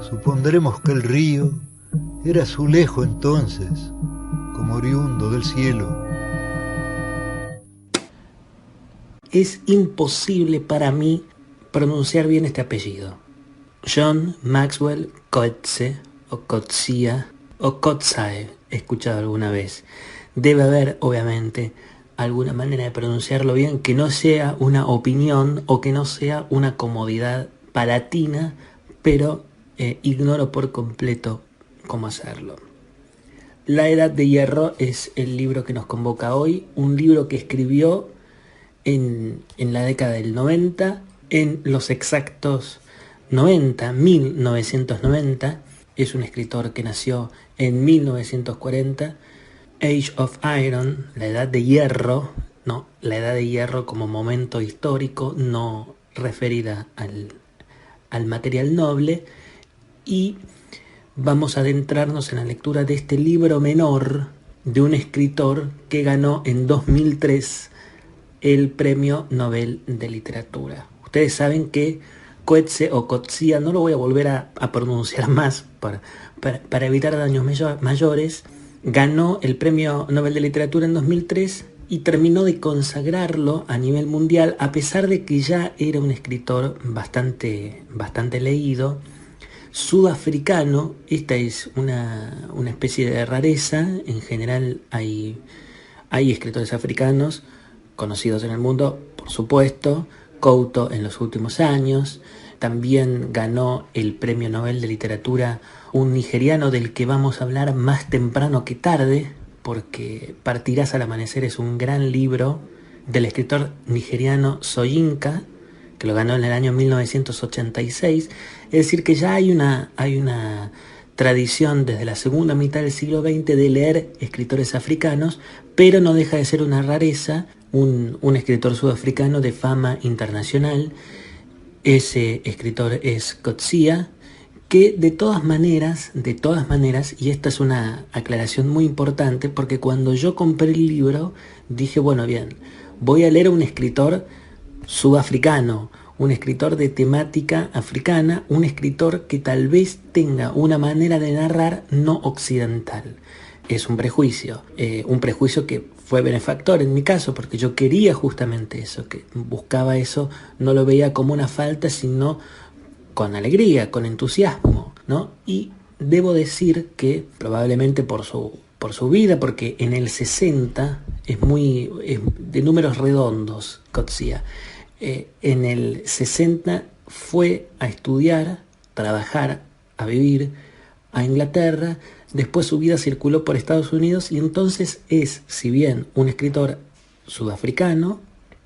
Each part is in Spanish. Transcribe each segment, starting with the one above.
Supondremos que el río era azulejo entonces, como oriundo del cielo. Es imposible para mí pronunciar bien este apellido. John Maxwell Coetzee, o Coetzee, o Coetzee, he escuchado alguna vez. Debe haber, obviamente, alguna manera de pronunciarlo bien que no sea una opinión o que no sea una comodidad palatina, pero ignoro por completo cómo hacerlo. La Edad de Hierro es el libro que nos convoca hoy, un libro que escribió en la década del 90, en los exactos 1990. Es un escritor que nació en 1940. Age of Iron, la Edad de Hierro, no, la Edad de Hierro como momento histórico, no referida al material noble. Y vamos a adentrarnos en la lectura de este libro menor de un escritor que ganó en 2003 el Premio Nobel de Literatura. Ustedes saben que Coetzee o Coetzee, no lo voy a volver a pronunciar más para evitar daños mayores, ganó el Premio Nobel de Literatura en 2003 y terminó de consagrarlo a nivel mundial, a pesar de que ya era un escritor bastante leído, sudafricano. Esta es una especie de rareza. En general hay escritores africanos conocidos en el mundo, por supuesto. Couto en los últimos años. También ganó el Premio Nobel de Literatura un nigeriano del que vamos a hablar más temprano que tarde, porque Partirás al amanecer es un gran libro del escritor nigeriano Soyinka, que lo ganó en el año 1986. Es decir, que ya hay una tradición desde la segunda mitad del siglo XX de leer escritores africanos, pero no deja de ser una rareza un escritor sudafricano de fama internacional. Ese escritor es Coetzee, que de todas maneras, y esta es una aclaración muy importante, porque cuando yo compré el libro dije, bueno, bien, voy a leer a un escritor sudafricano, un escritor de temática africana, un escritor que tal vez tenga una manera de narrar no occidental. Es un prejuicio que fue benefactor en mi caso, porque yo quería justamente eso, que buscaba eso, no lo veía como una falta, sino con alegría, con entusiasmo, ¿no? Y debo decir que probablemente por su vida, porque en el 60 es de números redondos, Coetzee. En el 60 fue a estudiar, trabajar, a vivir a Inglaterra. Después su vida circuló por Estados Unidos y entonces es, si bien un escritor sudafricano,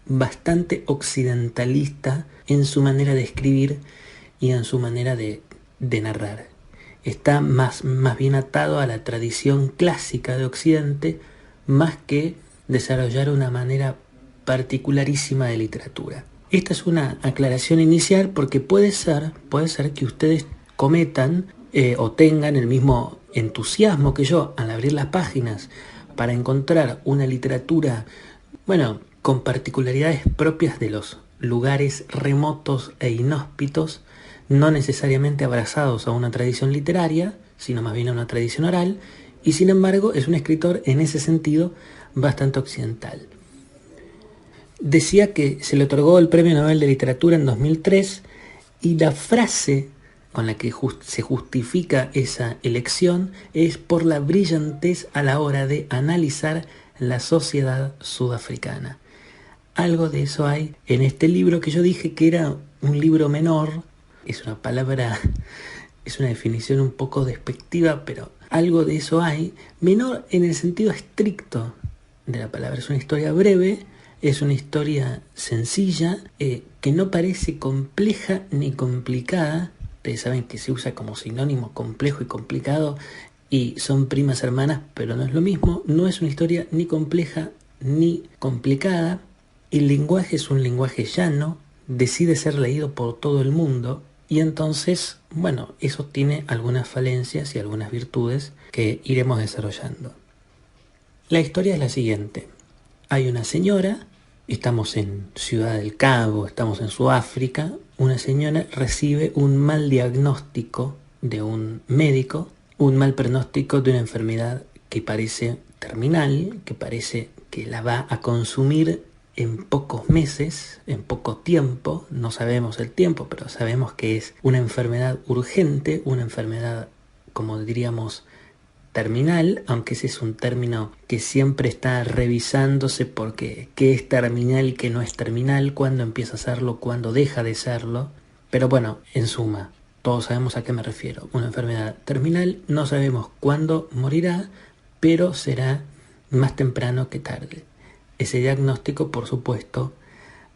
bastante occidentalista en su manera de escribir y en su manera de narrar. Está más bien atado a la tradición clásica de Occidente, más que desarrollar una manera particularísima de literatura. Esta es una aclaración inicial, porque puede ser que ustedes cometan o tengan el mismo entusiasmo que yo al abrir las páginas para encontrar una literatura, con particularidades propias de los lugares remotos e inhóspitos, no necesariamente abrazados a una tradición literaria, sino más bien a una tradición oral, y sin embargo es un escritor en ese sentido bastante occidental. Decía que se le otorgó el Premio Nobel de Literatura en 2003 y la frase con la que se justifica esa elección es por la brillantez a la hora de analizar la sociedad sudafricana. Algo de eso hay en este libro, que yo dije que era un libro menor. Es una palabra, es una definición un poco despectiva, pero algo de eso hay. Menor en el sentido estricto de la palabra. Es una historia breve, es una historia sencilla, que no parece compleja ni complicada. Ustedes saben que se usa como sinónimo complejo y complicado y son primas hermanas, pero no es lo mismo. No es una historia ni compleja ni complicada. El lenguaje es un lenguaje llano, decide ser leído por todo el mundo, y entonces, eso tiene algunas falencias y algunas virtudes que iremos desarrollando. La historia es la siguiente. Hay una señora, estamos en Ciudad del Cabo, estamos en Sudáfrica. Una señora recibe un mal diagnóstico de un médico, un mal pronóstico de una enfermedad que parece terminal, que parece que la va a consumir en pocos meses, en poco tiempo. No sabemos el tiempo, pero sabemos que es una enfermedad urgente, una enfermedad, como diríamos, terminal, aunque ese es un término que siempre está revisándose porque qué es terminal y qué no es terminal, cuándo empieza a serlo, cuándo deja de serlo. Pero bueno, en suma, todos sabemos a qué me refiero. Una enfermedad terminal, no sabemos cuándo morirá, pero será más temprano que tarde. Ese diagnóstico, por supuesto,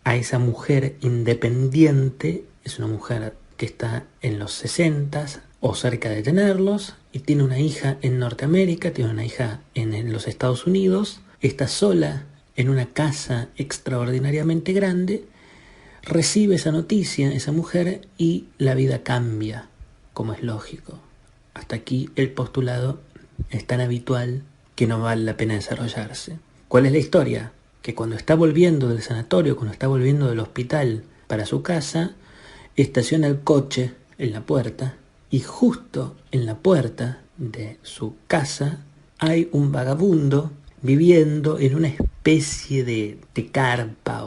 a esa mujer independiente, es una mujer que está en los 60 o cerca de tenerlos, y tiene una hija en Norteamérica, tiene una hija en los Estados Unidos, está sola en una casa extraordinariamente grande, recibe esa noticia, esa mujer, y la vida cambia, como es lógico. Hasta aquí el postulado es tan habitual que no vale la pena desarrollarse. ¿Cuál es la historia? Que cuando está volviendo del sanatorio, cuando está volviendo del hospital para su casa, estaciona el coche en la puerta, y justo en la puerta de su casa hay un vagabundo viviendo en una especie de carpa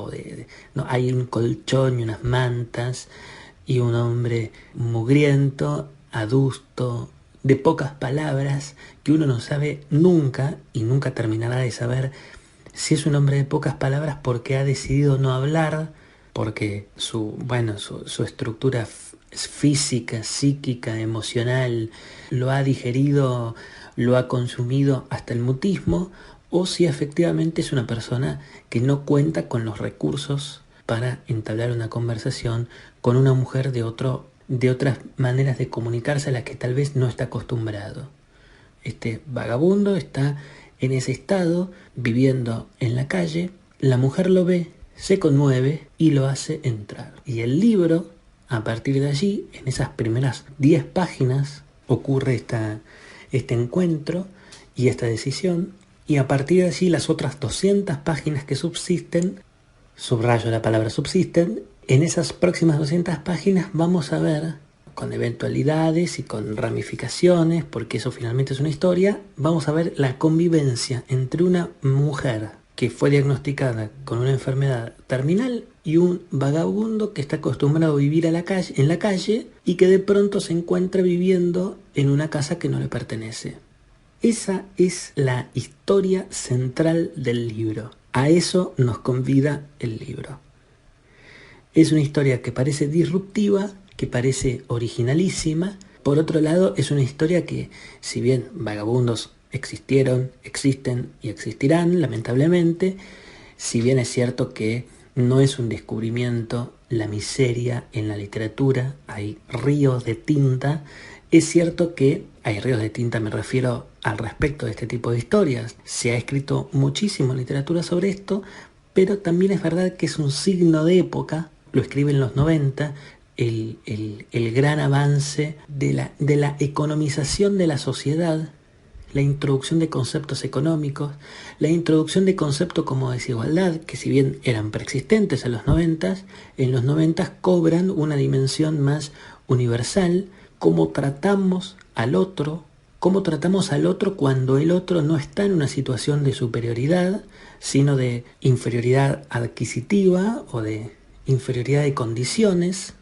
no, hay un colchón y unas mantas, y un hombre mugriento, adusto, de pocas palabras, que uno no sabe nunca y nunca terminará de saber si es un hombre de pocas palabras porque ha decidido no hablar, porque su estructura física, psíquica, emocional lo ha digerido, lo ha consumido hasta el mutismo, o si efectivamente es una persona que no cuenta con los recursos para entablar una conversación con una mujer de otras maneras de comunicarse a las que tal vez no está acostumbrado. Este vagabundo está en ese estado, viviendo en la calle, la mujer lo ve, se conmueve y lo hace entrar. Y el libro, a partir de allí, en esas primeras 10 páginas, ocurre este encuentro y esta decisión, y a partir de allí las otras 200 páginas que subsisten, subrayo la palabra subsisten, en esas próximas 200 páginas vamos a ver, con eventualidades y con ramificaciones, porque eso finalmente es una historia, vamos a ver la convivencia entre una mujer que fue diagnosticada con una enfermedad terminal y un vagabundo que está acostumbrado a vivir en la calle y que de pronto se encuentra viviendo en una casa que no le pertenece. Esa es la historia central del libro. A eso nos convida el libro. Es una historia que parece disruptiva, que parece originalísima. Por otro lado, es una historia que, si bien vagabundos existieron, existen y existirán, lamentablemente, si bien es cierto que no es un descubrimiento la miseria en la literatura, hay ríos de tinta, es cierto que hay ríos de tinta, me refiero al respecto de este tipo de historias. Se ha escrito muchísimo literatura sobre esto, pero también es verdad que es un signo de época, lo escribe en los 90, el gran avance de la economización de la sociedad, la introducción de conceptos económicos, la introducción de conceptos como desigualdad, que si bien eran preexistentes en los 90 cobran una dimensión más universal. Cómo tratamos al otro cuando el otro no está en una situación de superioridad, sino de inferioridad adquisitiva o de inferioridad de condiciones,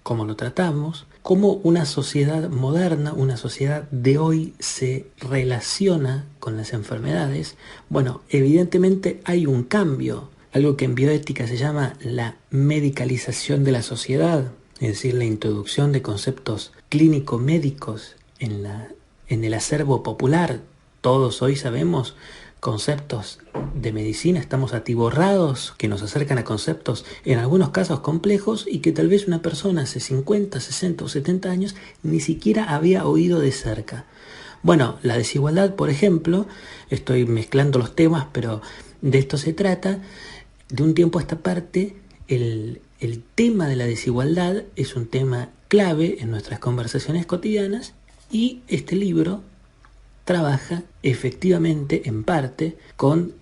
cómo lo tratamos, cómo una sociedad moderna, una sociedad de hoy se relaciona con las enfermedades. Bueno, evidentemente hay un cambio, algo que en bioética se llama la medicalización de la sociedad, es decir, la introducción de conceptos clínico-médicos en el acervo popular. Todos hoy sabemos conceptos de medicina, estamos atiborrados que nos acercan a conceptos en algunos casos complejos y que tal vez una persona hace 50, 60 o 70 años ni siquiera había oído de cerca. Bueno, la desigualdad, por ejemplo, estoy mezclando los temas, pero de esto se trata. De un tiempo a esta parte, el tema de la desigualdad es un tema clave en nuestras conversaciones cotidianas, y este libro trabaja efectivamente en parte con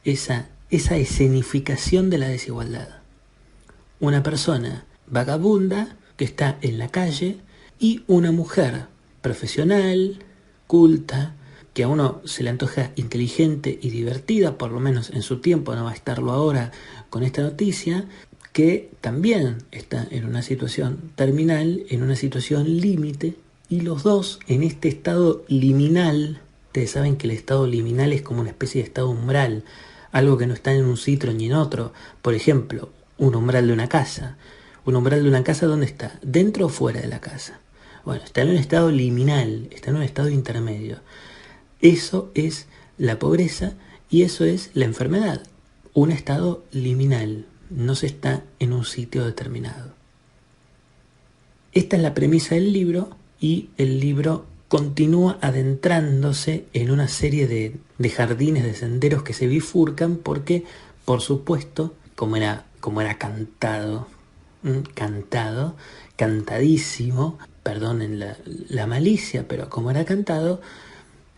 esa escenificación de la desigualdad. Una persona vagabunda que está en la calle, y una mujer profesional, culta, que a uno se le antoja inteligente y divertida, por lo menos en su tiempo, no va a estarlo ahora con esta noticia, que también está en una situación terminal, en una situación límite, y los dos en este estado liminal. Ustedes saben que el estado liminal es como una especie de estado umbral, algo que no está en un sitio ni en otro. Por ejemplo, un umbral de una casa. Un umbral de una casa, ¿dónde está? ¿Dentro o fuera de la casa? Bueno, está en un estado liminal, está en un estado intermedio. Eso es la pobreza y eso es la enfermedad. Un estado liminal, no se está en un sitio determinado. Esta es la premisa del libro y el libro continúa adentrándose en una serie de jardines, de senderos que se bifurcan porque, por supuesto, como era cantadísimo, perdonen la malicia, pero como era cantado,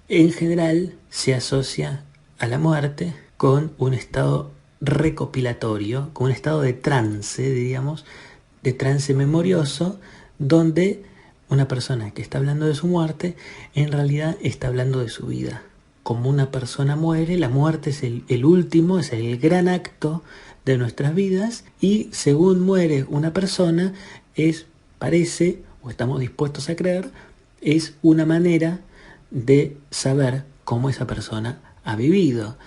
en general se asocia a la muerte con un estado recopilatorio, con un estado de trance, diríamos, de trance memorioso, donde una persona que está hablando de su muerte, en realidad está hablando de su vida. Como una persona muere, la muerte es el último, es el gran acto de nuestras vidas, y según muere una persona, parece, o estamos dispuestos a creer, es una manera de saber cómo esa persona ha vivido.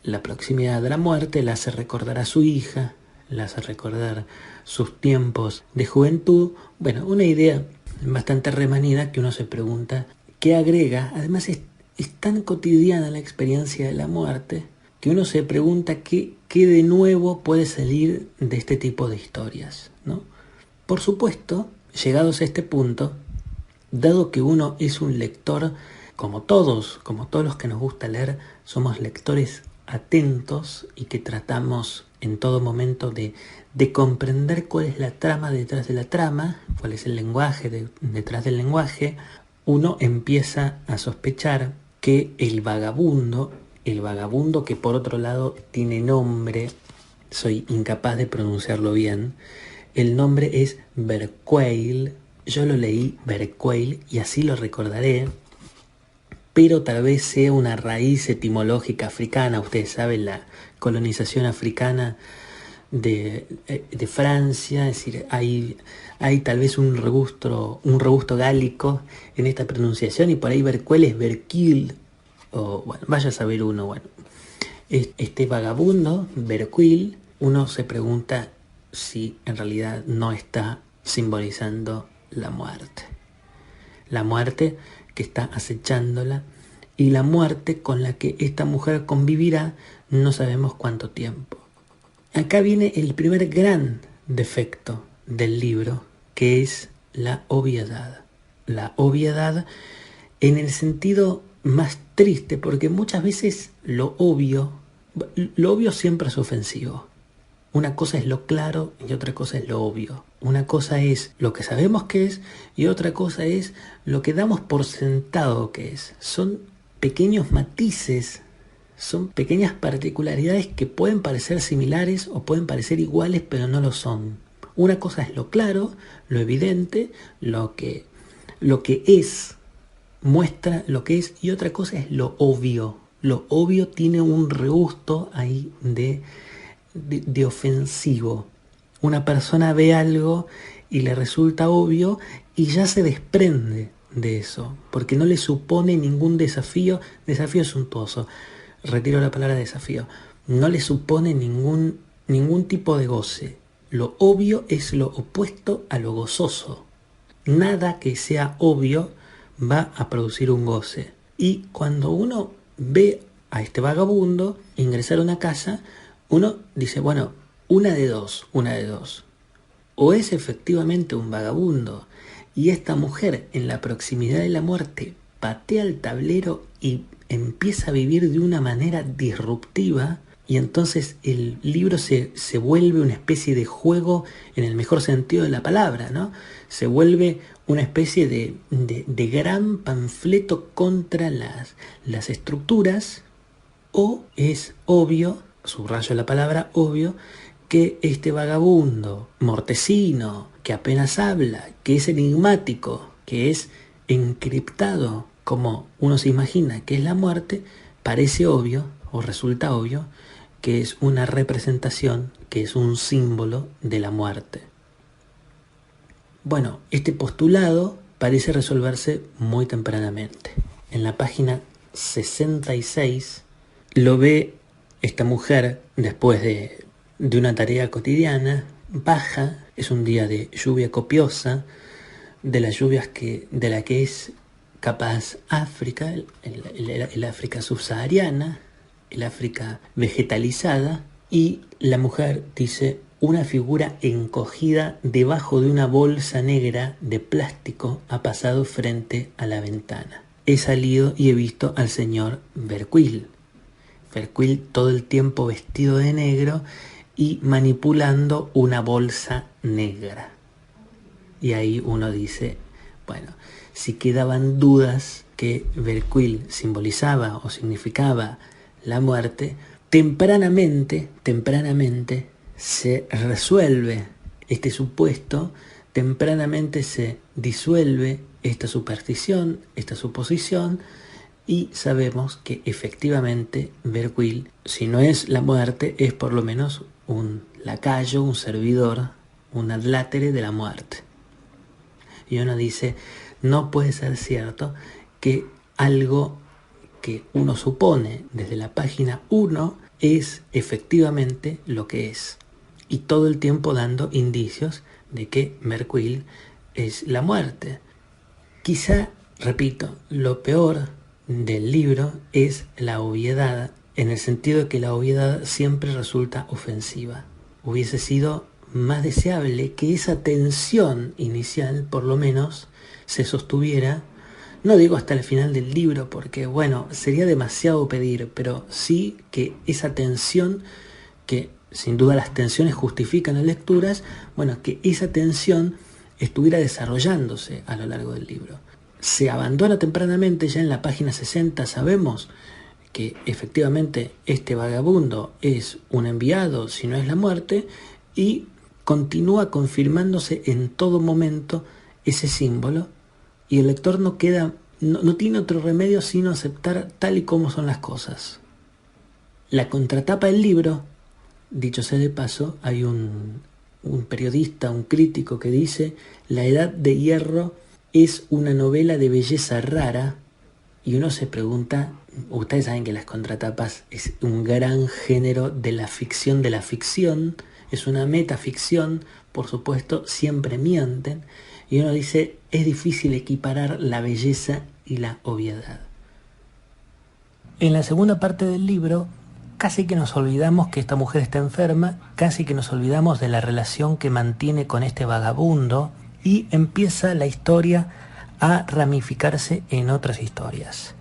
La proximidad de la muerte la hace recordar a su hija, la hace recordar sus tiempos de juventud. Bueno, una idea bastante remanida que uno se pregunta qué agrega. Además es tan cotidiana la experiencia de la muerte que uno se pregunta qué de nuevo puede salir de este tipo de historias, ¿no? Por supuesto, llegados a este punto, dado que uno es un lector, como todos los que nos gusta leer, somos lectores atentos y que tratamos en todo momento de comprender cuál es la trama detrás de la trama, cuál es el lenguaje detrás del lenguaje, uno empieza a sospechar que el vagabundo que por otro lado tiene nombre, soy incapaz de pronunciarlo bien, el nombre es Berquail, yo lo leí Berquail y así lo recordaré, pero tal vez sea una raíz etimológica africana. Ustedes saben la colonización africana de Francia, es decir, hay tal vez un robusto gálico en esta pronunciación, y por ahí Berquail es Berquil, o bueno, vaya a saber uno. Bueno, este vagabundo, Berquail, uno se pregunta si en realidad no está simbolizando la muerte que está acechándola, y la muerte con la que esta mujer convivirá no sabemos cuánto tiempo. Acá viene el primer gran defecto del libro, que es la obviedad. La obviedad en el sentido más triste, porque muchas veces lo obvio siempre es ofensivo. Una cosa es lo claro y otra cosa es lo obvio. Una cosa es lo que sabemos que es y otra cosa es lo que damos por sentado que es. Son pequeños matices, son pequeñas particularidades que pueden parecer similares o pueden parecer iguales, pero no lo son. Una cosa es lo claro, lo evidente, lo que es, muestra lo que es, y otra cosa es lo obvio. Lo obvio tiene un regusto ahí de ofensivo. Una persona ve algo y le resulta obvio y ya se desprende de eso, porque no le supone ningún desafío suntuoso. Retiro la palabra desafío. No le supone ningún tipo de goce. Lo obvio es lo opuesto a lo gozoso. Nada que sea obvio va a producir un goce. Y cuando uno ve a este vagabundo ingresar a una casa, uno dice, bueno, una de dos. O es efectivamente un vagabundo y esta mujer en la proximidad de la muerte patea el tablero y empieza a vivir de una manera disruptiva, y entonces el libro se vuelve una especie de juego en el mejor sentido de la palabra, ¿no? Se vuelve una especie de gran panfleto contra las estructuras, o es obvio, subrayo la palabra obvio, que este vagabundo mortecino, que apenas habla, que es enigmático, que es encriptado, como uno se imagina que es la muerte, parece obvio o resulta obvio que es una representación, que es un símbolo de la muerte. Bueno, este postulado parece resolverse muy tempranamente. En la página 66 lo ve esta mujer después de una tarea cotidiana, baja, es un día de lluvia copiosa, de las lluvias de la que es capaz África, el África subsahariana, el África vegetalizada, y la mujer dice: una figura encogida debajo de una bolsa negra de plástico ha pasado frente a la ventana. He salido y he visto al señor Vercuil. Vercuil todo el tiempo vestido de negro y manipulando una bolsa negra. Y ahí uno dice, bueno, si quedaban dudas que Vercuil simbolizaba o significaba la muerte, tempranamente se resuelve este supuesto, tempranamente se disuelve esta superstición, esta suposición, y sabemos que efectivamente Vercuil, si no es la muerte, es por lo menos un lacayo, un servidor, un adlátere de la muerte. Y uno dice, no puede ser cierto que algo que uno supone desde la página 1 es efectivamente lo que es. Y todo el tiempo dando indicios de que Vercuil es la muerte. Quizá, repito, lo peor del libro es la obviedad, en el sentido de que la obviedad siempre resulta ofensiva. Hubiese sido más deseable que esa tensión inicial, por lo menos, se sostuviera, no digo hasta el final del libro, porque bueno, sería demasiado pedir, pero sí que esa tensión, que sin duda las tensiones justifican las lecturas, bueno, que esa tensión estuviera desarrollándose a lo largo del libro. Se abandona tempranamente, ya en la página 60 sabemos que efectivamente este vagabundo es un enviado, si no es la muerte, y continúa confirmándose en todo momento ese símbolo, y el lector no tiene otro remedio sino aceptar tal y como son las cosas. La contratapa del libro, dicho sea de paso, hay un periodista, un crítico que dice: La Edad de Hierro es una novela de belleza rara, y uno se pregunta, ustedes saben que las contratapas es un gran género de la ficción, es una metaficción, por supuesto, siempre mienten, y uno dice, es difícil equiparar la belleza y la obviedad. En la segunda parte del libro, casi que nos olvidamos que esta mujer está enferma, casi que nos olvidamos de la relación que mantiene con este vagabundo, y empieza la historia a ramificarse en otras historias.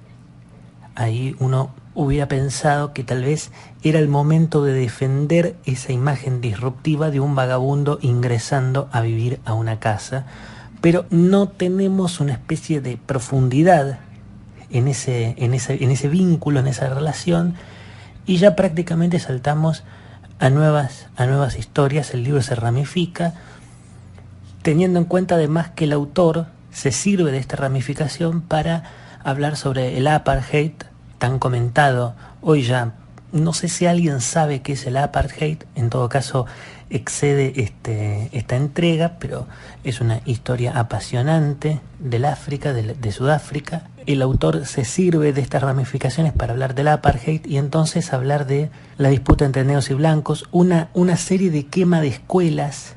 Ahí uno hubiera pensado que tal vez era el momento de defender esa imagen disruptiva de un vagabundo ingresando a vivir a una casa, pero no tenemos una especie de profundidad en ese vínculo, en esa relación, y ya prácticamente saltamos a nuevas historias. El libro se ramifica, teniendo en cuenta además que el autor se sirve de esta ramificación para hablar sobre el apartheid, tan comentado hoy ya. No sé si alguien sabe qué es el apartheid, en todo caso excede esta entrega, pero es una historia apasionante del África, de Sudáfrica. El autor se sirve de estas ramificaciones para hablar del apartheid y entonces hablar de la disputa entre negros y blancos, una serie de quema de escuelas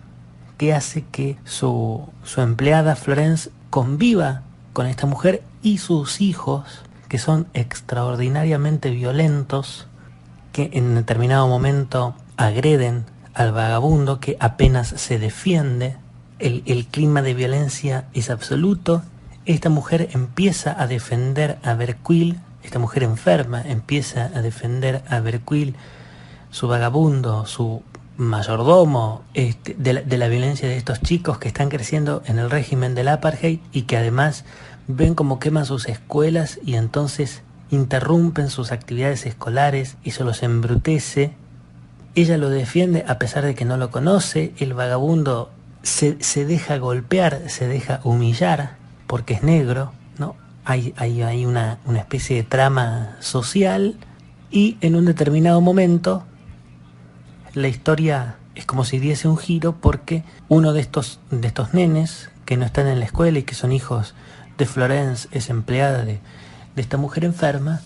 que hace que su empleada Florence conviva con esta mujer y sus hijos, que son extraordinariamente violentos, que en determinado momento agreden al vagabundo que apenas se defiende. El clima de violencia es absoluto. Esta mujer empieza a defender a Vercuil, esta mujer enferma empieza a defender a Vercuil, su vagabundo, su mayordomo, de la violencia de estos chicos que están creciendo en el régimen del apartheid y que además ven cómo queman sus escuelas y entonces interrumpen sus actividades escolares y se los embrutece. ella lo defiende a pesar de que no lo conoce. El vagabundo se deja golpear, se deja humillar porque es negro, ¿no? Hay una especie de trama social y en un determinado momento la historia es como si diese un giro porque uno de estos nenes que no están en la escuela y que son hijos de Florence, es empleada de esta mujer enferma,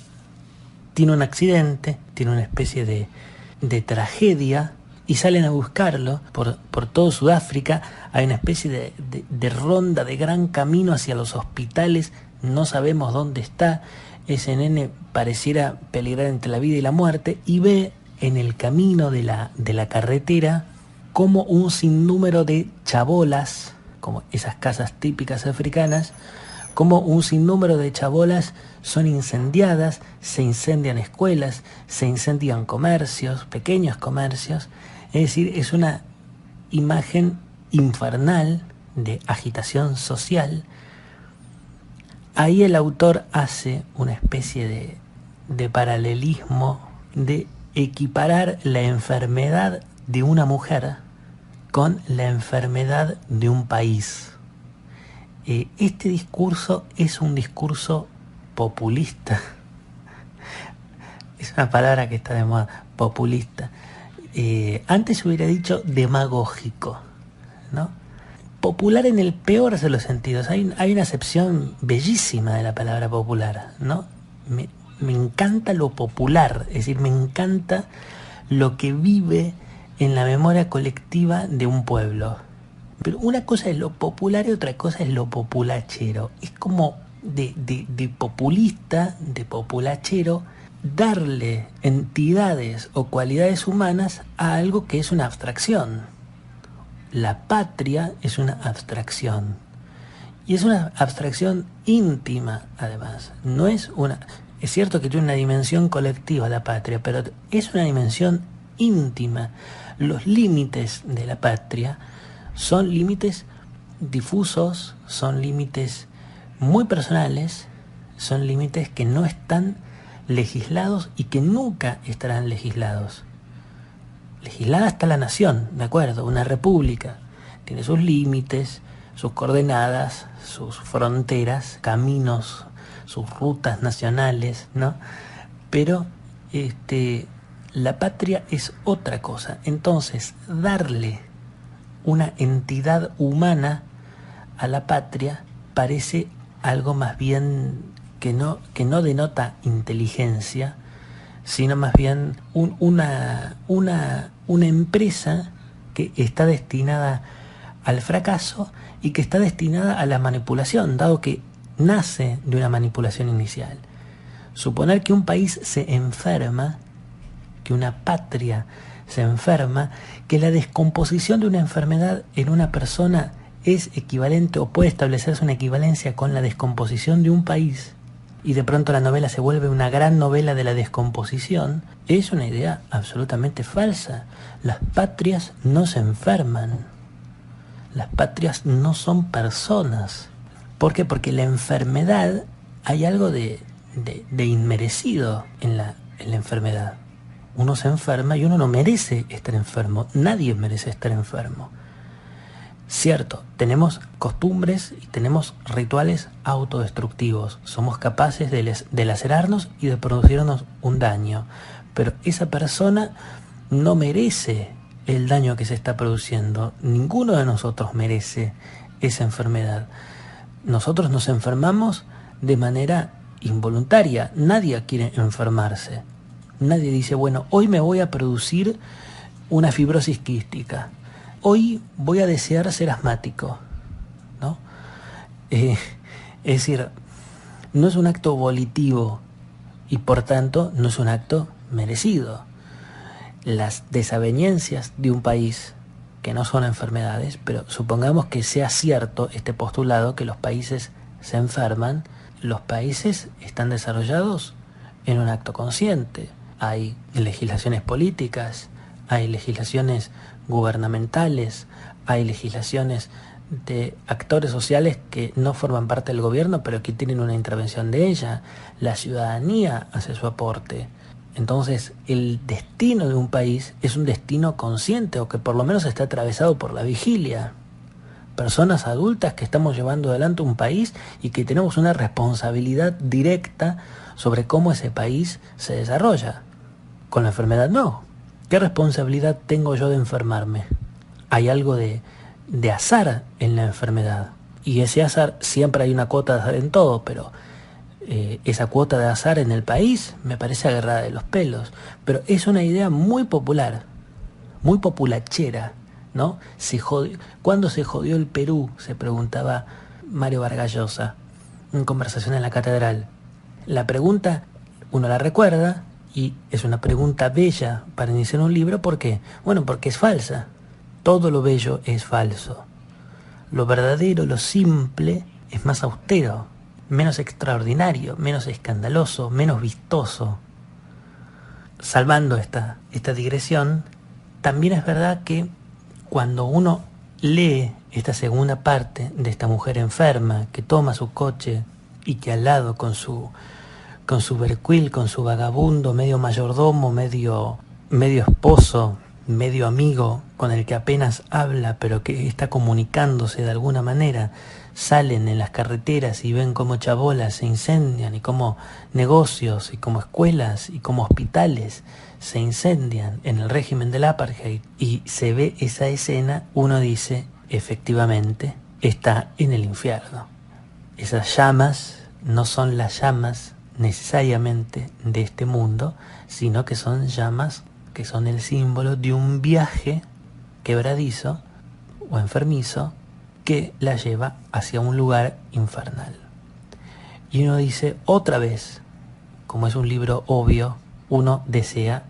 tiene un accidente, tiene una especie de tragedia y salen a buscarlo por todo Sudáfrica. Hay una especie de ronda, de gran camino hacia los hospitales, no sabemos dónde está. Ese nene pareciera peligrar entre la vida y la muerte y ve en el camino de la carretera como un sinnúmero de chabolas, como esas casas típicas africanas, como un sinnúmero de chabolas son incendiadas, se incendian escuelas, se incendian comercios, pequeños comercios. Es decir, es una imagen infernal de agitación social. Ahí el autor hace una especie de paralelismo, de equiparar la enfermedad de una mujer con la enfermedad de un país. Este discurso es un discurso populista. Es una palabra que está de moda, populista. Antes hubiera dicho demagógico, ¿no? Popular en el peor de los sentidos. Hay una acepción bellísima de la palabra popular, ¿no? Me encanta lo popular, es decir, me encanta lo que vive en la memoria colectiva de un pueblo. Pero una cosa es lo popular y otra cosa es lo populachero. Es como de populista, de populachero, darle entidades o cualidades humanas a algo que es una abstracción. La patria es una abstracción. Y es una abstracción íntima, además. No es una... Es cierto que tiene una dimensión colectiva la patria, pero es una dimensión íntima. Los límites de la patria son límites difusos, son límites muy personales, son límites que no están legislados y que nunca estarán legislados. Legislada está la nación, ¿de acuerdo? Una república tiene sus límites, sus coordenadas, sus fronteras, caminos, sus rutas nacionales, ¿no? Pero la patria es otra cosa. Entonces, darle una entidad humana a la patria parece algo más bien que no denota inteligencia, sino más bien una empresa que está destinada al fracaso y que está destinada a la manipulación, dado que nace de una manipulación inicial. Suponer que un país se enferma, que una patria se enferma, que la descomposición de una enfermedad en una persona es equivalente o puede establecerse una equivalencia con la descomposición de un país, y de pronto la novela se vuelve una gran novela de la descomposición, es una idea absolutamente falsa. Las patrias no se enferman. Las patrias no son personas. ¿Por qué? Porque la enfermedad, hay algo de inmerecido en la enfermedad. Uno se enferma y uno no merece estar enfermo. Nadie merece estar enfermo. Cierto, tenemos costumbres y tenemos rituales autodestructivos. Somos capaces de lacerarnos y de producirnos un daño. Pero esa persona no merece el daño que se está produciendo. Ninguno de nosotros merece esa enfermedad. Nosotros nos enfermamos de manera involuntaria. Nadie quiere enfermarse. Nadie dice, bueno, hoy me voy a producir una fibrosis quística. Hoy voy a desear ser asmático, ¿no? Es decir, no es un acto volitivo y por tanto no es un acto merecido. Las desavenencias de un país, que no son enfermedades, pero supongamos que sea cierto este postulado que los países se enferman, los países están desarrollados en un acto consciente. Hay legislaciones políticas, hay legislaciones gubernamentales, hay legislaciones de actores sociales que no forman parte del gobierno, pero que tienen una intervención de ella. La ciudadanía hace su aporte. Entonces, el destino de un país es un destino consciente, o que por lo menos está atravesado por la vigilia. Personas adultas que estamos llevando adelante un país y que tenemos una responsabilidad directa sobre cómo ese país se desarrolla. Con la enfermedad no. ¿Qué responsabilidad tengo yo de enfermarme? Hay algo de azar en la enfermedad. Y ese azar, siempre hay una cuota de azar en todo, pero esa cuota de azar en el país me parece agarrada de los pelos. Pero es una idea muy popular, muy populachera, ¿no? ¿Cuándo se jodió el Perú?, se preguntaba Mario Vargas Llosa en conversación en la catedral. La pregunta, uno la recuerda, y es una pregunta bella para iniciar un libro. ¿Por qué? Bueno, porque es falsa. Todo lo bello es falso. Lo verdadero, lo simple, es más austero, menos extraordinario, menos escandaloso, menos vistoso. Salvando esta digresión, también es verdad que cuando uno lee esta segunda parte de esta mujer enferma que toma su coche y que al lado con su bercuil, con su vagabundo, medio mayordomo, medio esposo, medio amigo, con el que apenas habla pero que está comunicándose de alguna manera, salen en las carreteras y ven cómo chabolas se incendian, y cómo negocios y como escuelas y como hospitales se incendian en el régimen del apartheid, y se ve esa escena, uno dice, efectivamente, está en el infierno. Esas llamas no son las llamas necesariamente de este mundo, sino que son llamas que son el símbolo de un viaje quebradizo o enfermizo que la lleva hacia un lugar infernal. Y uno dice, otra vez, como es un libro obvio, uno desea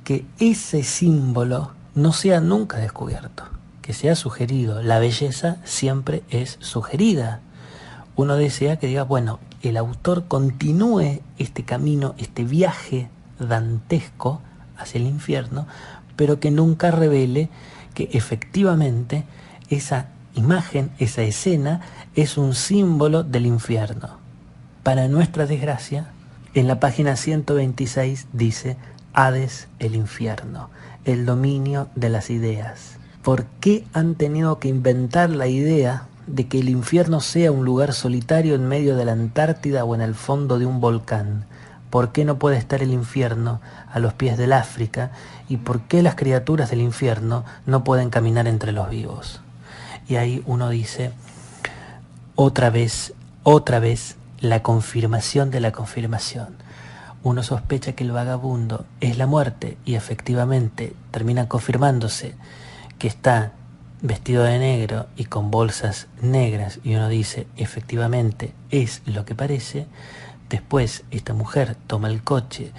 que ese símbolo no sea nunca descubierto, que sea sugerido. La belleza siempre es sugerida. Uno desea que diga, bueno, el autor continúe este camino, este viaje dantesco hacia el infierno, pero que nunca revele que efectivamente esa imagen, esa escena, es un símbolo del infierno. Para nuestra desgracia, en la página 126 dice, Hades, el infierno, el dominio de las ideas. ¿Por qué han tenido que inventar la idea de que el infierno sea un lugar solitario en medio de la Antártida o en el fondo de un volcán? ¿Por qué no puede estar el infierno a los pies del África? ¿Y por qué las criaturas del infierno no pueden caminar entre los vivos? Y ahí uno dice, otra vez, la confirmación de la confirmación. Uno sospecha que el vagabundo es la muerte, y efectivamente termina confirmándose que está vestido de negro y con bolsas negras, y uno dice, efectivamente es lo que parece. Después esta mujer toma el coche,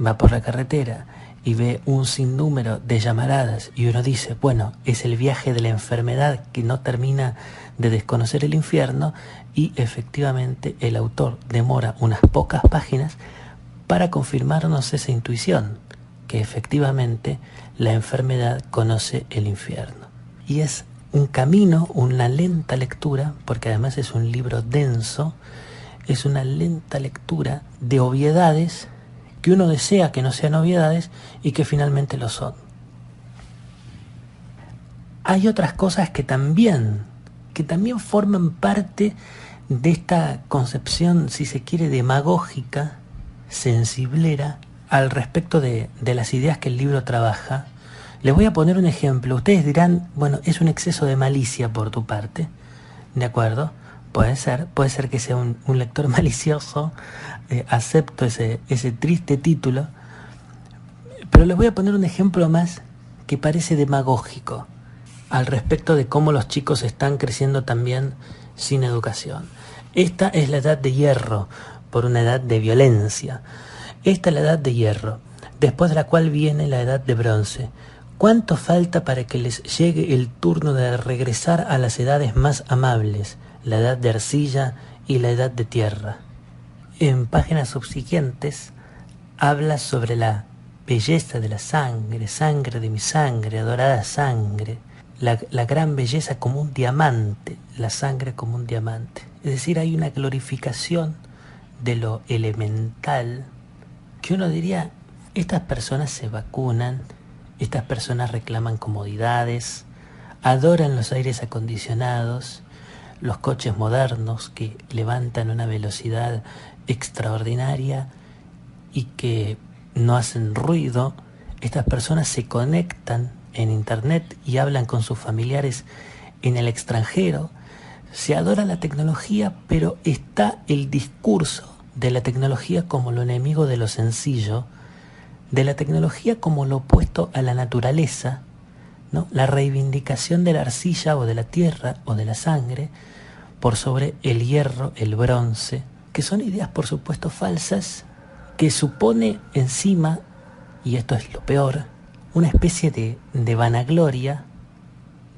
va por la carretera y ve un sinnúmero de llamaradas, y uno dice, bueno, es el viaje de la enfermedad que no termina de desconocer el infierno, y efectivamente el autor demora unas pocas páginas para confirmarnos esa intuición, que efectivamente la enfermedad conoce el infierno. Y es un camino, una lenta lectura, porque además es un libro denso, es una lenta lectura de obviedades que uno desea que no sean obviedades y que finalmente lo son. Hay otras cosas que también forman parte de esta concepción, si se quiere, demagógica, sensiblera, al respecto de las ideas que el libro trabaja. Les voy a poner un ejemplo. Ustedes dirán, bueno, es un exceso de malicia por tu parte, ¿de acuerdo? Puede ser que sea un lector malicioso, acepto ese triste título, pero les voy a poner un ejemplo más que parece demagógico al respecto de cómo los chicos están creciendo también sin educación. Esta es la edad de hierro, por una edad de violencia. Esta es la edad de hierro, después de la cual viene la edad de bronce. ¿Cuánto falta para que les llegue el turno de regresar a las edades más amables, la edad de arcilla y la edad de tierra? En páginas subsiguientes habla sobre la belleza de la sangre, sangre de mi sangre, adorada sangre, la gran belleza como un diamante, la sangre como un diamante. Es decir, hay una glorificación de lo elemental que uno diría, Estas personas se vacunan, estas personas reclaman comodidades, adoran los aires acondicionados, los coches modernos que levantan una velocidad extraordinaria y que no hacen ruido. Estas personas se conectan en internet y hablan con sus familiares en el extranjero. Se adora la tecnología, pero está el discurso de la tecnología como lo enemigo de lo sencillo, de la tecnología como lo opuesto a la naturaleza, ¿no? La reivindicación de la arcilla o de la tierra o de la sangre por sobre el hierro, el bronce, que son ideas por supuesto falsas, que supone encima, y esto es lo peor, una especie de vanagloria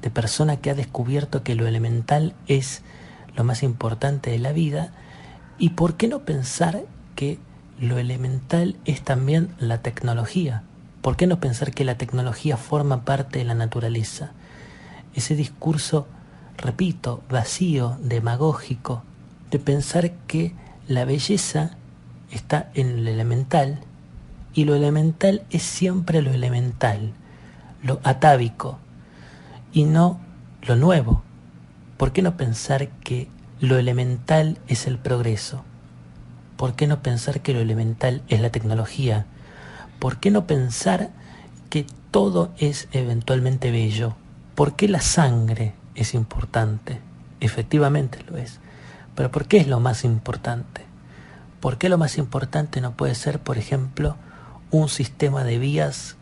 de persona que ha descubierto que lo elemental es lo más importante de la vida. ¿Y por qué no pensar que lo elemental es también la tecnología? ¿Por qué no pensar que la tecnología forma parte de la naturaleza? Ese discurso, repito, vacío, demagógico, de pensar que la belleza está en lo elemental y lo elemental es siempre lo elemental, lo atávico y no lo nuevo. ¿Por qué no pensar que lo elemental es el progreso? ¿Por qué no pensar que lo elemental es la tecnología? ¿Por qué no pensar que todo es eventualmente bello? ¿Por qué la sangre es importante? Efectivamente lo es. Pero ¿por qué es lo más importante? ¿Por qué lo más importante no puede ser, por ejemplo, un sistema de vías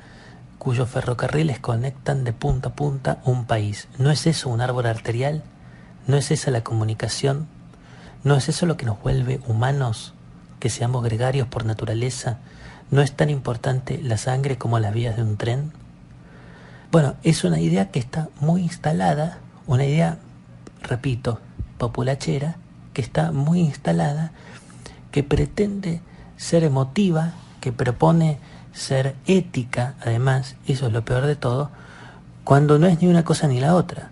cuyos ferrocarriles conectan de punta a punta un país? ¿No es eso un árbol arterial? ¿No es esa la comunicación? ¿No es eso lo que nos vuelve humanos? Que seamos gregarios por naturaleza. ¿No es tan importante la sangre como las vías de un tren? Bueno, es una idea que está muy instalada, una idea, repito, populachera, que está muy instalada, que pretende ser emotiva, que propone ser ética, además, eso es lo peor de todo, cuando no es ni una cosa ni la otra.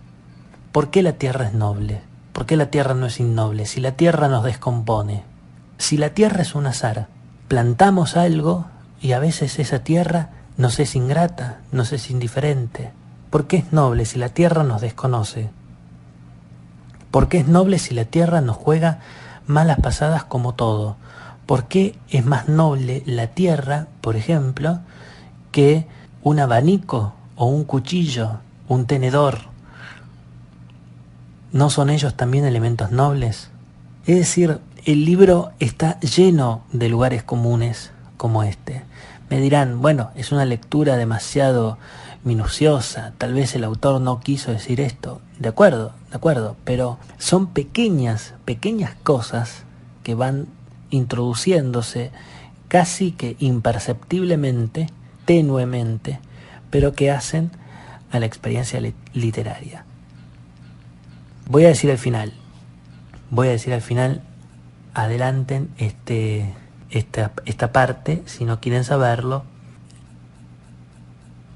¿Por qué la tierra es noble? ¿Por qué la tierra no es innoble? Si la tierra nos descompone, si la tierra es un azar, plantamos algo y a veces esa tierra nos es ingrata, nos es indiferente. ¿Por qué es noble si la tierra nos desconoce? ¿Por qué es noble si la tierra nos juega malas pasadas como todo? ¿Por qué es más noble la tierra, por ejemplo, que un abanico o un cuchillo, un tenedor? ¿No son ellos también elementos nobles? Es decir, el libro está lleno de lugares comunes como este. Me dirán, bueno, es una lectura demasiado minuciosa, tal vez el autor no quiso decir esto. De acuerdo, pero son pequeñas cosas que van introduciéndose casi que imperceptiblemente, tenuemente, pero que hacen a la experiencia literaria. Voy a decir al final, adelanten esta parte, si no quieren saberlo.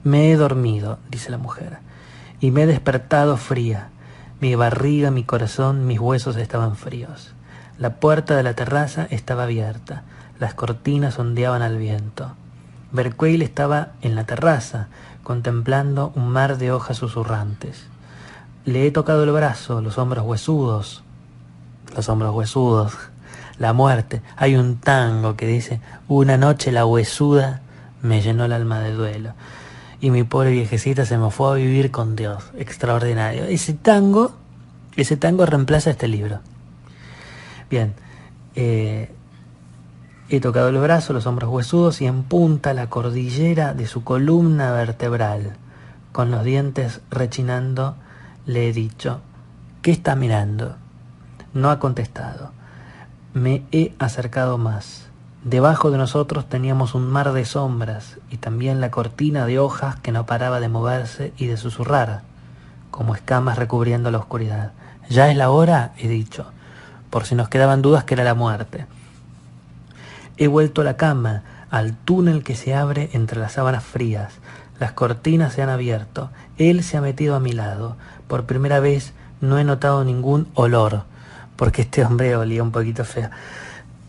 Me he dormido, dice la mujer, y me he despertado fría. Mi barriga, mi corazón, mis huesos estaban fríos. La puerta de la terraza estaba abierta. Las cortinas ondeaban al viento. Berqueil estaba en la terraza, contemplando un mar de hojas susurrantes. Le he tocado el brazo, los hombros huesudos, la muerte. Hay un tango que dice: una noche la huesuda me llenó el alma de duelo. Y mi pobre viejecita se me fue a vivir con Dios. Extraordinario. Ese tango reemplaza este libro. Bien, he tocado el brazo, los hombros huesudos y en punta la cordillera de su columna vertebral. Con los dientes rechinando le he dicho: ¿qué está mirando? No ha contestado. Me he acercado más. Debajo de nosotros teníamos un mar de sombras y también la cortina de hojas que no paraba de moverse y de susurrar, como escamas recubriendo la oscuridad. Ya es la hora, he dicho, por si nos quedaban dudas que era la muerte. He vuelto a la cama, al túnel que se abre entre las sábanas frías. Las cortinas se han abierto. Él se ha metido a mi lado. Por primera vez no he notado ningún olor, porque este hombre olía un poquito feo.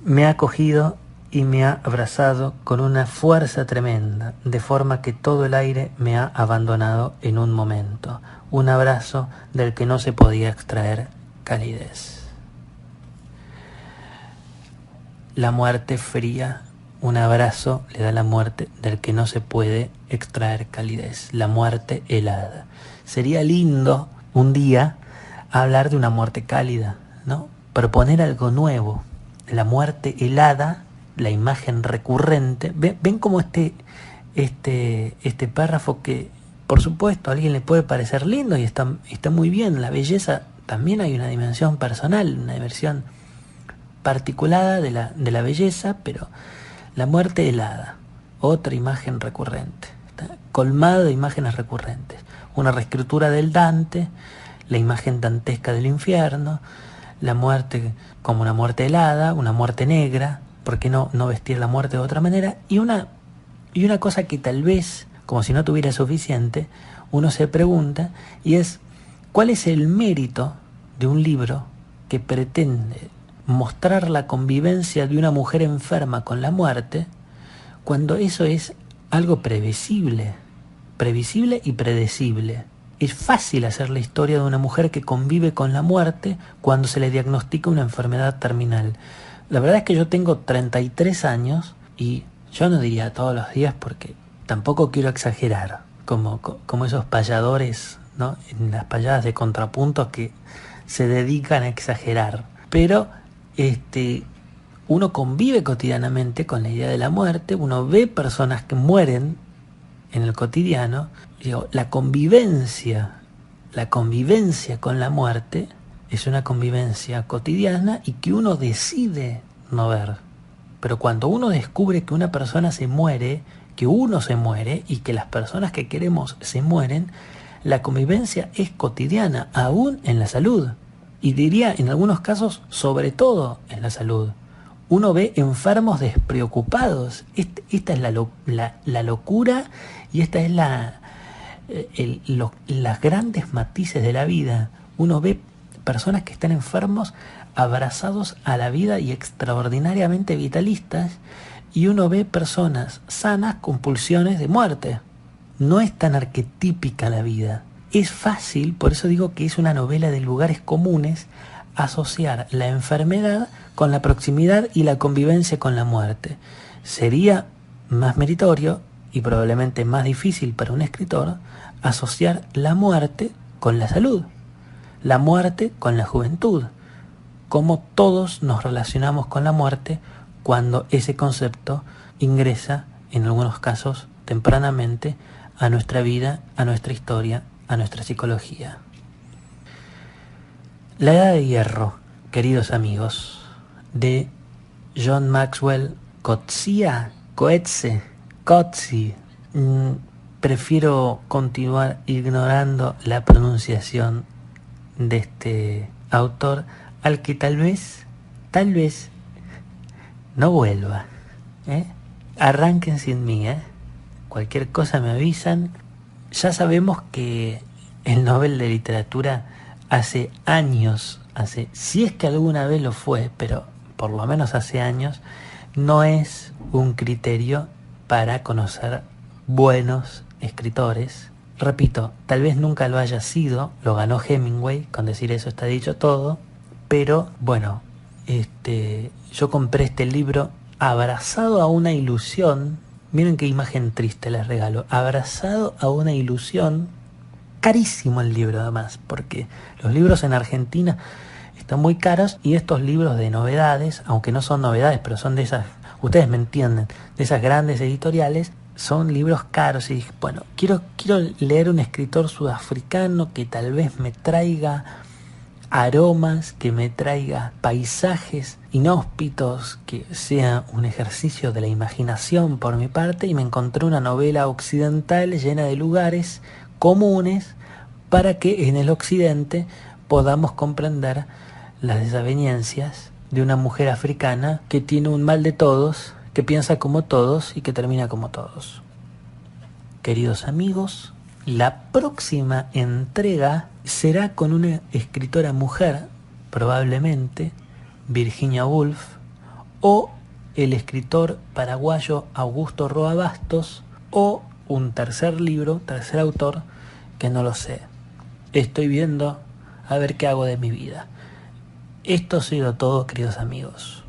Me ha cogido y me ha abrazado con una fuerza tremenda, de forma que todo el aire me ha abandonado en un momento. Un abrazo del que no se podía extraer calidez. La muerte fría, un abrazo le da la muerte del que no se puede extraer calidez. La muerte helada. Sería lindo un día hablar de una muerte cálida, ¿no? Proponer algo nuevo. La muerte helada, la imagen recurrente. Ven como este párrafo que, por supuesto, a alguien le puede parecer lindo y está muy bien. La belleza también hay una dimensión personal, una dimensión particulada de la belleza, pero la muerte helada, otra imagen recurrente, está colmado de imágenes recurrentes. Una reescritura del Dante, la imagen dantesca del infierno, la muerte como una muerte helada, una muerte negra, ¿por qué no vestir la muerte de otra manera? Y una cosa que tal vez, como si no tuviera suficiente, uno se pregunta, y es, ¿cuál es el mérito de un libro que pretende mostrar la convivencia de una mujer enferma con la muerte, cuando eso es algo previsible y predecible? Es fácil hacer la historia de una mujer que convive con la muerte cuando se le diagnostica una enfermedad terminal. La verdad es que yo tengo 33 años y yo no diría todos los días porque tampoco quiero exagerar, como esos payadores, ¿no? En las payadas de contrapuntos que se dedican a exagerar. Pero uno convive cotidianamente con la idea de la muerte, uno ve personas que mueren en el cotidiano. Digo, la convivencia con la muerte es una convivencia cotidiana y que uno decide no ver. Pero cuando uno descubre que una persona se muere, que uno se muere y que las personas que queremos se mueren, la convivencia es cotidiana, aún en la salud. Y diría, en algunos casos, sobre todo en la salud. Uno ve enfermos despreocupados. Esta es la locura y esta es las grandes matices de la vida. Uno ve personas que están enfermos abrazados a la vida y extraordinariamente vitalistas, y uno ve personas sanas con pulsiones de muerte. No es tan arquetípica la vida. Es fácil, por eso digo que es una novela de lugares comunes, asociar la enfermedad con la proximidad y la convivencia con la muerte. Sería más meritorio y probablemente más difícil para un escritor asociar la muerte con la salud, la muerte con la juventud, como todos nos relacionamos con la muerte cuando ese concepto ingresa, en algunos casos tempranamente, a nuestra vida, a nuestra historia, a nuestra psicología. La Edad de Hierro, queridos amigos, de John Maxwell Coetzee. Prefiero continuar ignorando la pronunciación de este autor, al que tal vez no vuelva. Arranquen sin mí, cualquier cosa me avisan. Ya sabemos que el Nobel de Literatura hace años, si es que alguna vez lo fue, pero por lo menos hace años, no es un criterio para conocer buenos escritores. Repito, tal vez nunca lo haya sido, lo ganó Hemingway, con decir eso está dicho todo, pero bueno, yo compré este libro abrazado a una ilusión. Miren qué imagen triste les regalo. Abrazado a una ilusión. Carísimo el libro además, porque los libros en Argentina están muy caros, y estos libros de novedades, aunque no son novedades, pero son de esas, ustedes me entienden, de esas grandes editoriales, son libros caros. Y dije, bueno, quiero leer un escritor sudafricano que tal vez me traiga aromas, que me traiga paisajes inhóspitos, que sea un ejercicio de la imaginación por mi parte, y me encontré una novela occidental llena de lugares comunes para que en el occidente podamos comprender las desavenencias de una mujer africana que tiene un mal de todos, que piensa como todos y que termina como todos. Queridos amigos, la próxima entrega será con una escritora mujer, probablemente Virginia Woolf, o el escritor paraguayo Augusto Roa Bastos, o un tercer libro, tercer autor, que no lo sé. Estoy viendo a ver qué hago de mi vida. Esto ha sido todo, queridos amigos.